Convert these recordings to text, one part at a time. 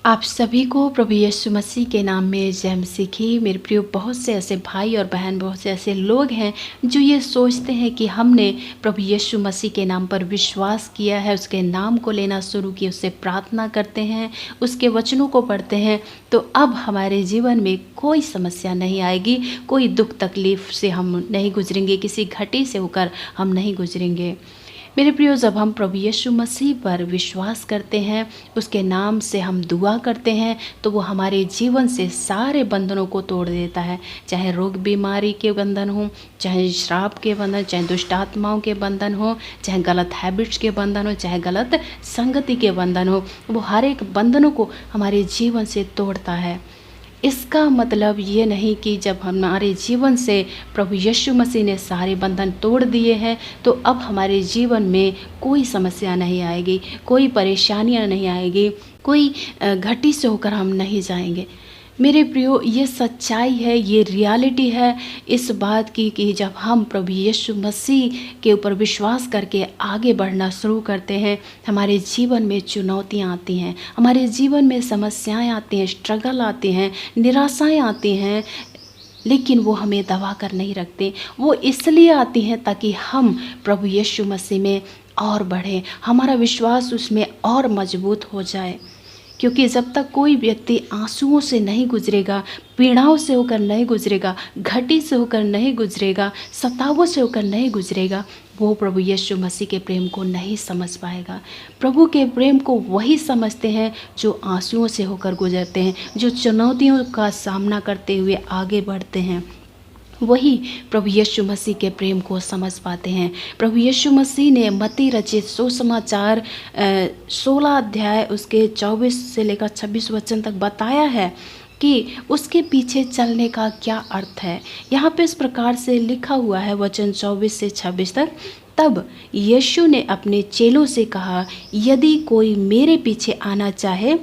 आप सभी को प्रभु यीशु मसीह के नाम में जय मसीह की। मेरे प्रिय, बहुत से ऐसे भाई और बहन, बहुत से ऐसे लोग हैं जो ये सोचते हैं कि हमने प्रभु यीशु मसीह के नाम पर विश्वास किया है, उसके नाम को लेना शुरू किया, उससे प्रार्थना करते हैं, उसके वचनों को पढ़ते हैं, तो अब हमारे जीवन में कोई समस्या नहीं आएगी, कोई दुख तकलीफ से हम नहीं गुजरेंगे, किसी घटी से होकर हम नहीं गुजरेंगे। मेरे प्रियो, जब हम प्रभु यीशु मसीह पर विश्वास करते हैं, उसके नाम से हम दुआ करते हैं, तो वो हमारे जीवन से सारे बंधनों को तोड़ देता है। चाहे रोग बीमारी के बंधन हो, चाहे श्राप के बंधन, चाहे दुष्ट आत्माओं के बंधन हो, चाहे गलत हैबिट्स के बंधन हो, चाहे गलत संगति के बंधन हो, वो हर एक बंधनों को हमारे जीवन से तोड़ता है। इसका मतलब ये नहीं कि जब हमारे जीवन से प्रभु यीशु मसीह ने सारे बंधन तोड़ दिए हैं तो अब हमारे जीवन में कोई समस्या नहीं आएगी, कोई परेशानियां नहीं आएगी, कोई घटी से होकर हम नहीं जाएंगे। मेरे प्रियो, ये सच्चाई है, ये रियलिटी है इस बात की कि जब हम प्रभु यीशु मसीह के ऊपर विश्वास करके आगे बढ़ना शुरू करते हैं, हमारे जीवन में चुनौतियाँ आती हैं, हमारे जीवन में समस्याएं आती हैं, स्ट्रगल आते हैं, निराशाएं आती हैं, लेकिन वो हमें दबा कर नहीं रखते। वो इसलिए आती हैं ताकि हम प्रभु यीशु मसीह में और बढ़ें, हमारा विश्वास उसमें और मजबूत हो जाए। क्योंकि जब तक कोई व्यक्ति आंसुओं से नहीं गुजरेगा, पीड़ाओं से होकर नहीं गुजरेगा, घटी से होकर नहीं गुजरेगा, सतावों से होकर नहीं गुजरेगा, वो प्रभु यीशु मसीह के प्रेम को नहीं समझ पाएगा। प्रभु के प्रेम को वही समझते हैं जो आंसुओं से होकर गुजरते हैं, जो चुनौतियों का सामना करते हुए आगे बढ़ते हैं, वही प्रभु यीशु मसीह के प्रेम को समझ पाते हैं। प्रभु यीशु मसीह ने मत्ती रचित सुसमाचार 16 अध्याय उसके 24 से लेकर 26 वचन तक बताया है कि उसके पीछे चलने का क्या अर्थ है। यहाँ पे इस प्रकार से लिखा हुआ है, वचन 24 से 26 तक। तब यीशु ने अपने चेलों से कहा, यदि कोई मेरे पीछे आना चाहे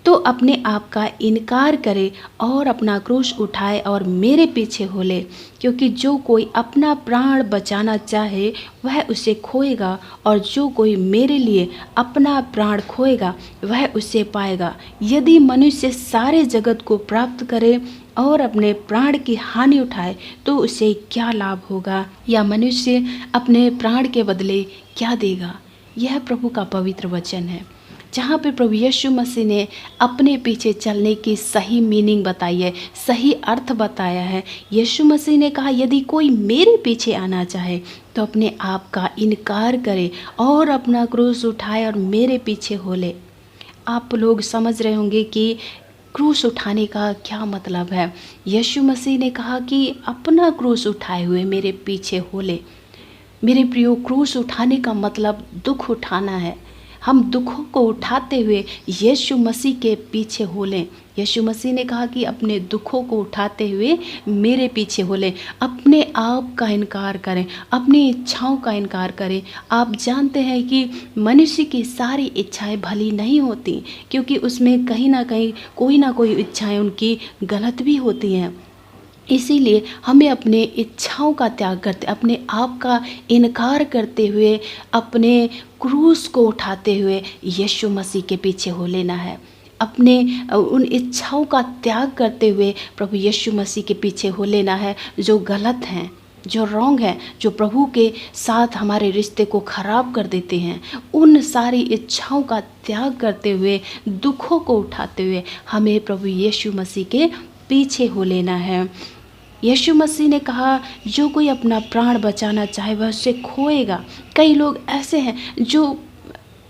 तो अपने आप का इनकार करे और अपना क्रूस उठाए और मेरे पीछे हो ले। क्योंकि जो कोई अपना प्राण बचाना चाहे वह उसे खोएगा, और जो कोई मेरे लिए अपना प्राण खोएगा वह उसे पाएगा। यदि मनुष्य सारे जगत को प्राप्त करे और अपने प्राण की हानि उठाए तो उसे क्या लाभ होगा, या मनुष्य अपने प्राण के बदले क्या देगा। यह प्रभु का पवित्र वचन है, जहाँ पे प्रभु यीशु मसीह ने अपने पीछे चलने की सही मीनिंग बताई है, सही अर्थ बताया है। यीशु मसीह ने कहा, यदि कोई मेरे पीछे आना चाहे तो अपने आप का इनकार करे और अपना क्रूस उठाए और मेरे पीछे हो ले। आप लोग समझ रहे होंगे कि क्रूस उठाने का क्या मतलब है। यीशु मसीह ने कहा कि अपना क्रूस उठाए हुए मेरे पीछे हो ले। मेरे प्रियो, क्रूस उठाने का मतलब दुख उठाना है। हम दुखों को उठाते हुए यीशु मसीह के पीछे हो लें। यीशु मसीह ने कहा कि अपने दुखों को उठाते हुए मेरे पीछे हो लें, अपने आप का इनकार करें, अपनी इच्छाओं का इनकार करें। आप जानते हैं कि मनुष्य की सारी इच्छाएं भली नहीं होती, क्योंकि उसमें कहीं ना कहीं कोई ना कोई इच्छाएं उनकी गलत भी होती हैं। इसीलिए हमें अपने इच्छाओं का त्याग करते, अपने आप का इनकार करते हुए, अपने क्रूस को उठाते हुए यीशु मसीह के पीछे हो लेना है। अपने उन इच्छाओं का त्याग करते हुए प्रभु यीशु मसीह के पीछे हो लेना है जो गलत हैं, जो रॉन्ग है, जो प्रभु के साथ हमारे रिश्ते को खराब कर देते हैं। उन सारी इच्छाओं का त्याग करते हुए, दुखों को उठाते हुए हमें प्रभु यीशु मसीह के पीछे हो लेना है। यीशु मसीह ने कहा, जो कोई अपना प्राण बचाना चाहे वह उसे खोएगा। कई लोग ऐसे हैं जो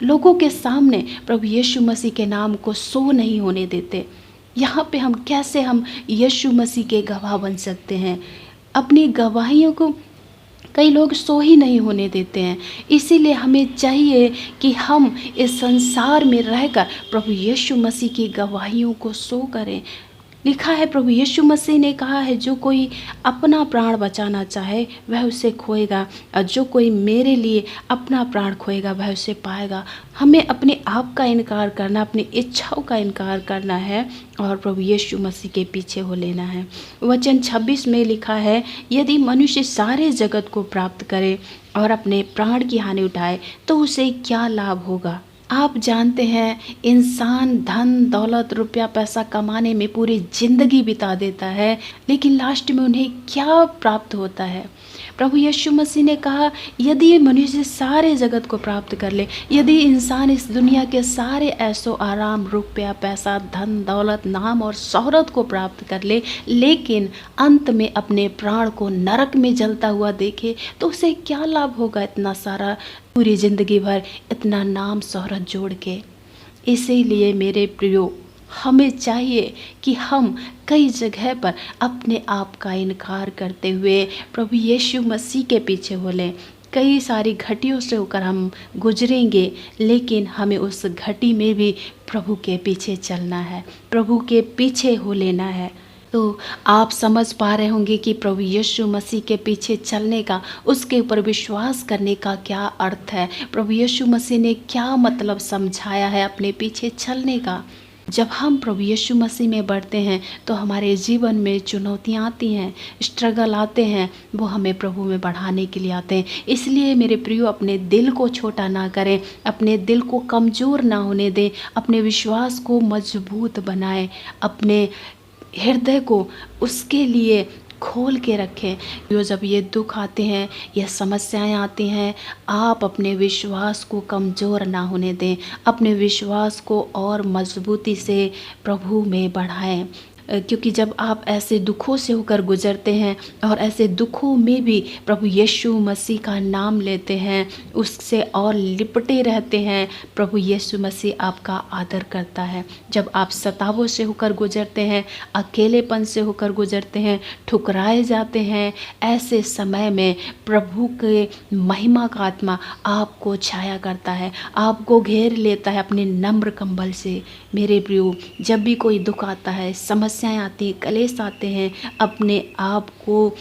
लोगों के सामने प्रभु यीशु मसीह के नाम को सो नहीं होने देते। यहाँ पे हम कैसे यीशु मसीह के गवाह बन सकते हैं? अपनी गवाहियों को कई लोग सो ही नहीं होने देते हैं। इसीलिए हमें चाहिए कि हम इस संसार में रहकर प्रभु यीशु मसीह की गवाहियों को सो करें। लिखा है, प्रभु यीशु मसीह ने कहा है, जो कोई अपना प्राण बचाना चाहे वह उसे खोएगा, और जो कोई मेरे लिए अपना प्राण खोएगा वह उसे पाएगा। हमें अपने आप का इनकार करना, अपनी इच्छाओं का इनकार करना है और प्रभु यीशु मसीह के पीछे हो लेना है। वचन 26 में लिखा है, यदि मनुष्य सारे जगत को प्राप्त करे और अपने प्राण की हानि उठाए तो उसे क्या लाभ होगा। आप जानते हैं, इंसान धन दौलत रुपया पैसा कमाने में पूरी ज़िंदगी बिता देता है, लेकिन लास्ट में उन्हें क्या प्राप्त होता है? प्रभु यीशु मसीह ने कहा, यदि मनुष्य सारे जगत को प्राप्त कर ले, यदि इंसान इस दुनिया के सारे ऐशो आराम रुपया पैसा धन दौलत नाम और शोहरत को प्राप्त कर ले, लेकिन अंत में अपने प्राण को नरक में जलता हुआ देखे, तो उसे क्या लाभ होगा? इतना सारा पूरी ज़िंदगी भर इतना नाम शोहरत जोड़ के। इसीलिए मेरे प्रियो, हमें चाहिए कि हम कई जगह पर अपने आप का इनकार करते हुए प्रभु यीशु मसीह के पीछे हो लें। कई सारी घटियों से होकर हम गुजरेंगे, लेकिन हमें उस घटी में भी प्रभु के पीछे चलना है, प्रभु के पीछे हो लेना है। तो आप समझ पा रहे होंगे कि प्रभु यीशु मसीह के पीछे चलने का, उसके ऊपर विश्वास करने का क्या अर्थ है। प्रभु यीशु मसीह ने क्या मतलब समझाया है अपने पीछे चलने का। जब हम प्रभु यीशु मसीह में बढ़ते हैं तो हमारे जीवन में चुनौतियाँ आती हैं, स्ट्रगल आते हैं, वो हमें प्रभु में बढ़ाने के लिए आते हैं। इसलिए मेरे प्रियो, अपने दिल को छोटा ना करें, अपने दिल को कमज़ोर ना होने दें, अपने विश्वास को मजबूत बनाएं, अपने हृदय को उसके लिए खोल के रखें। जो जब ये दुख आते हैं, ये समस्याएं आती हैं, आप अपने विश्वास को कमज़ोर ना होने दें, अपने विश्वास को और मजबूती से प्रभु में बढ़ाएं। क्योंकि जब आप ऐसे दुखों से होकर गुजरते हैं और ऐसे दुखों में भी प्रभु यीशु मसीह का नाम लेते हैं, उससे और लिपटे रहते हैं, प्रभु यीशु मसीह आपका आदर करता है। जब आप सतावों से होकर गुजरते हैं, अकेलेपन से होकर गुजरते हैं, ठुकराए जाते हैं, ऐसे समय में प्रभु के महिमा का आत्मा आपको छाया करता है, आपको घेर लेता है अपने नम्र कंबल से। मेरे प्रियो, जब भी कोई दुख आता है, समस्याएं आती हैं, कलेश आते हैं, अपने आप को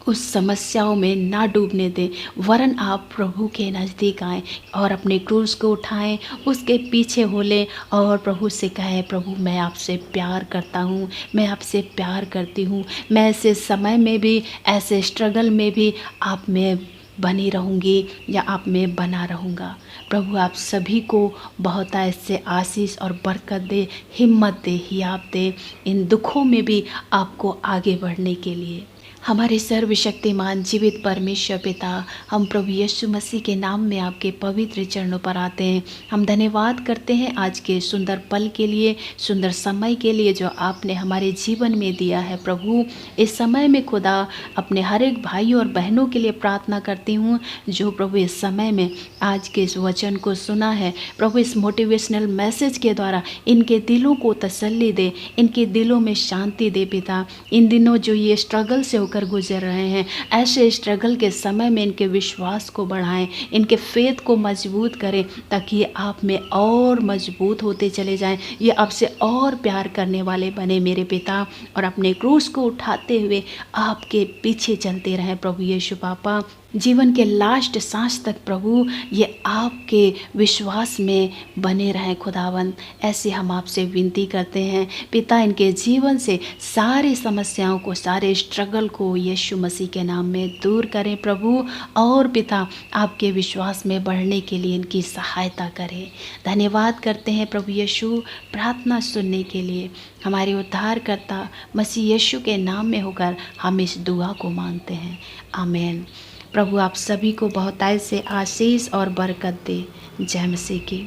उस समस्याओं में ना डूबने दें, वरन आप प्रभु के नज़दीक आएँ और अपने क्रूस को उठाएं, उसके पीछे हो लें और प्रभु से कहें, प्रभु मैं आपसे प्यार करता हूँ, मैं आपसे प्यार करती हूँ, मैं ऐसे समय में भी, ऐसे स्ट्रगल में भी आप में बनी रहूँगी या आप में बना रहूँगा। प्रभु आप सभी को बहुत ऐसे आशीष और बरकत दे, हिम्मत दे, हियाब दे, इन दुखों में भी आपको आगे बढ़ने के लिए। हमारे सर्वशक्तिमान जीवित परमेश्वर पिता, हम प्रभु यीशु मसीह के नाम में आपके पवित्र चरणों पर आते हैं। हम धन्यवाद करते हैं आज के सुंदर पल के लिए, सुंदर समय के लिए जो आपने हमारे जीवन में दिया है। प्रभु इस समय में खुदा अपने हर एक भाई और बहनों के लिए प्रार्थना करती हूँ जो प्रभु इस समय में आज के इस वचन को सुना है। प्रभु इस मोटिवेशनल मैसेज के द्वारा इनके दिलों को तसल्ली दे, इनके दिलों में शांति दे पिता। इन दिनों जो ये स्ट्रगल से कर गुजर रहे हैं, ऐसे स्ट्रगल के समय में इनके विश्वास को बढ़ाएं, इनके फेथ को मजबूत करें, ताकि ये आप में और मजबूत होते चले जाएं, ये आपसे और प्यार करने वाले बने मेरे पिता, और अपने क्रूस को उठाते हुए आपके पीछे चलते रहें प्रभु यीशु पापा। जीवन के लास्ट सांस तक प्रभु ये आपके विश्वास में बने रहें खुदावंद। ऐसे हम आपसे विनती करते हैं पिता, इनके जीवन से सारी समस्याओं को, सारे स्ट्रगल को यीशु मसीह के नाम में दूर करें प्रभु, और पिता आपके विश्वास में बढ़ने के लिए इनकी सहायता करें। धन्यवाद करते हैं प्रभु यीशु प्रार्थना सुनने के लिए। हमारे उद्धारकर्ता मसीह यीशु के नाम में होकर हम इस दुआ को मांगते हैं, आमीन। प्रभु आप सभी को बहुतायत से आशीष और बरकत दे। जय मसीह की।